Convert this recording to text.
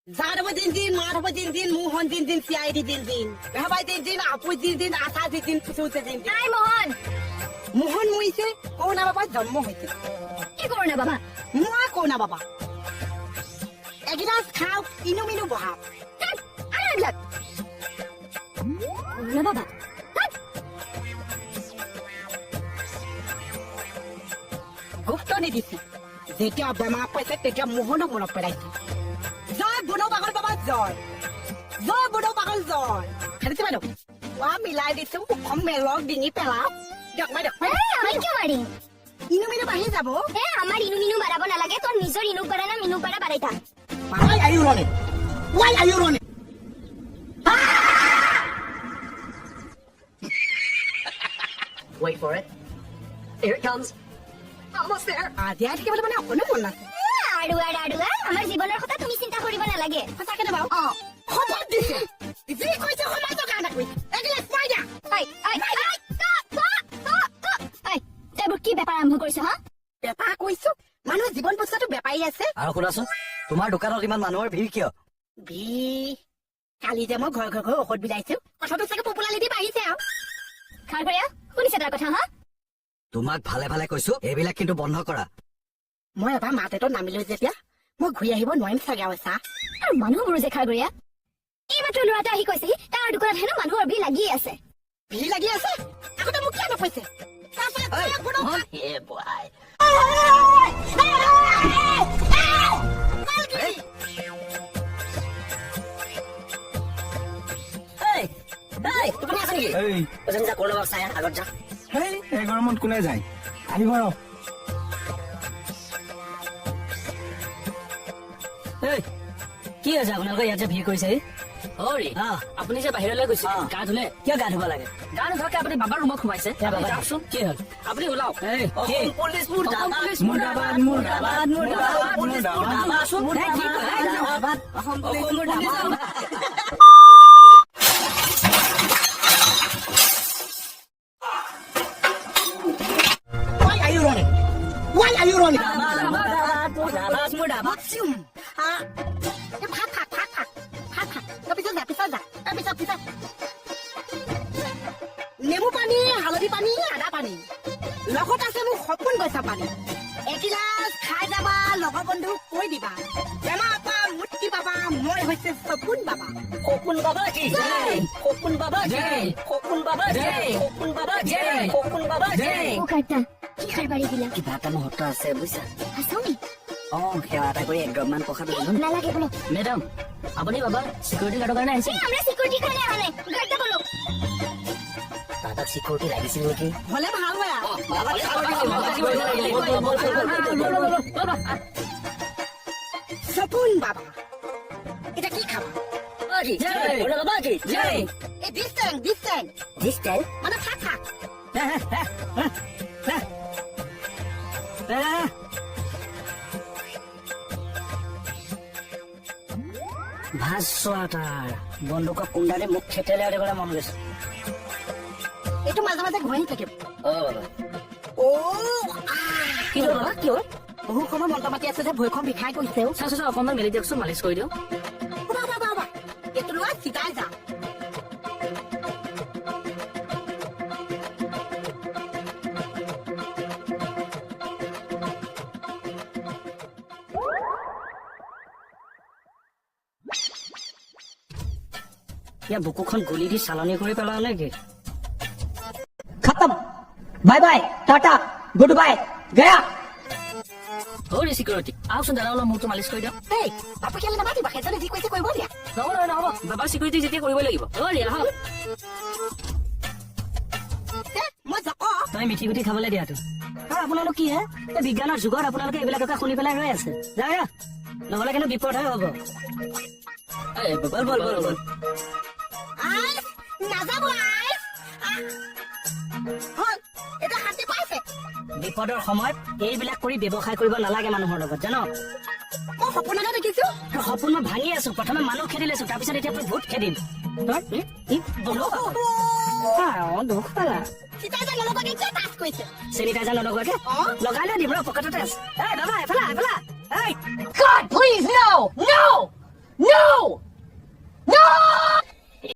Zara din, Marva din, Mohan din, CID din. Rabbi din, Apu din, Asa din, Pusu din. Hi, Mohan. Mohan Muise, Kona Baba, Jammu Hite. কি কৰো না বাবা Mua Kona Baba. Egilas cow, Inuminu Baha. আৰে লাগ না বাবা গুপ্ত নিদিছি যেতিয়া বেমাৰ পাইছে তেতিয়া মোহনক মনত পেলাইছে জয় বুঢ়ো পাগল বাবা জয় জয় বুঢ়ো পাগল জয় খালিছে বাইদেউ কোৱা মিলাই দিছো মুখম মেলক ডিঙি পেলাও দিয়ক বাইদেউ আমি কিয় মাৰিম ইনু মিনু বাঢ়ি যাব আমাৰ ইনু মিনু বাঢ়াব নালাগে তোৰ নিজৰ ইনুক বাঢ়া না মিনুক বাঢ়া বাঢ়াই থাক Why are you running? Why are you running? Wait for it. Here it comes. Almost there. দিয়া থাকিব মানে অকণো মন নাছে আড়ুৱা আমাৰ জীৱনৰ কথা তুমি চিন্তা কৰিব নালাগে সঁচাকে নে বাৰু খবৰ দিছে যি কৈছে সমাজৰ কাৰণে কৈছে এগিলাচ পাই দিয়া এইবোৰ কি বেপাৰ আৰম্ভ কৰিছে হা বেপাৰ কৈছো মানুহৰ জীৱন বস্তুটো বেপাৰী আছে আৰু শুনাচোন তোমাৰ দোকানত ইমান মানুহৰ ভিৰ কিয় কালি যে মই ঘৰ ঔষধ বিলাইছো কথাটো চাগে পপুলাৰিটি বাঢ়িছে আৰু খাৰঘৰীয়া শুনিছে তাৰ কথা হা তোমাক ভালে ভালে কৈছো এইবিলাক কিন্তু বন্ধ কৰা মই এবাৰ মাতেতো নামিলো যেতিয়া মই ঘূৰি আহিব নোৱাৰিম চাগে আৰু চাহ আৰু মানুহবোৰো যে খাৰঘৰীয়া এইমাত্ৰ ল'ৰাটা আহি কৈছেহি তাৰ দোকানত হেনো মানুহৰ ভিৰ লাগিয়ে আছে ভিৰ লাগি আছে আগতে মোক কিয় নকৈছে গৰমত কোনে যায় আহিব ৰ কি হৈছে আপোনালোকে ইয়াত যে ভিৰ কৰিছে আপুনি যে বাহিৰলৈ গৈছে গা ধুলে কিয় গা ধুব লাগে গা নোধোৱাকে আপুনি বাবাৰ ৰুমত সোমাইছে যাওকচোন কি হ'ল আপুনি ওলাওক Why are you running? নেমু পানী হালধি পানী আদা পানী লগত আছে মোৰ সপোন গৈছা পানী এগিলাচ খাই যাবা লগৰ বন্ধু কৈ দিবা বেমাৰ পা মুক্তি পাবা মই হৈছে সপোন বাবা সপোন বাবা কি সপোন বাবা জয় সপোন বাবা জয় সপোন বাবা জয় সপোন বাবা জয় ও কাটা কি খাই বাঢ়ি দিলা কিবা এটা মুহূৰ্ত আছে বুজিছা আছামি সেৱা এটা কৰি এক ড্ৰপমান প্ৰসাদ লৈ নালাগে বোলো মেডাম আপুনি বাবা চিকিউৰিটি গাৰ্ডৰ কাৰণে আহিছে আমৰা সিকিউৰিটি কাৰণে আহা নাই গাড়ীতে বলো তাত চিকিউৰিটি লাগিছিল নেকি হলে ভাল হয় সপোন বাবা এটা কি খাবা এই ডিস্টেন্স মানে থাক ভাজ চোৱা তাৰ বন্দুকৰ কুণ্ডালে মোক খেতেলে দিবলৈ মন গৈছে এইটো মাজে মাজে ঘূৰি থাকিব কি হ'ল বাবা কি হ'ল বহু সময় মন্ত্ৰ মাতি আছে যে ভৰিখন বিষাই গৈছে চাচোন অকণমান মেলি দিয়কচোন মালিচ কৰি দিওঁ এইটো লোৱা চিধাই যা ইয়াৰ বুকুখন গুলি দি চালনি কৰি পেলাও নেকি खत्म bye bye tata good bye गया হৰি চিকিউৰিটি আহকচোন দাদা অলপ মূৰটো মালিচ কৰি দিয়ক এই বাপে কেলে নামাতিবা সেইজনে যি কৈছে কৰিব দিয়া নহ'ব বাবা চিকিউৰিটি যেতিয়া কৰিব লাগিব হৰি আহক মই জক তই মিঠি গুটি খাবলৈ দিয়াটো আৰু আপোনালোক কি হে এই বিজ্ঞানৰ যুগত আপোনালোকে এইবিলাককে শুনি পেলাই ৰৈ আছে যায় নহ'লে কিন্তু বিপদহে হ'ব বল নাযাব এটা হাতী পাইছে বিপদৰ সময়ত এইবিলাক কৰি ব্যৱসায় কৰিব নালাগে মানুহৰ লগত জানো মই সপোনতে দেখিছো সপোন মই ভাঙি আছো প্ৰথমে মানুহ খেদি লৈছো তাৰপিছত এতিয়া ভূত খেদিম দুখ পালা চেনিটাইজাৰ নলগোৱাকে লগাই লৈ দিম ৰ পকেটতে আছে বাবা এফালা God, please, no! No!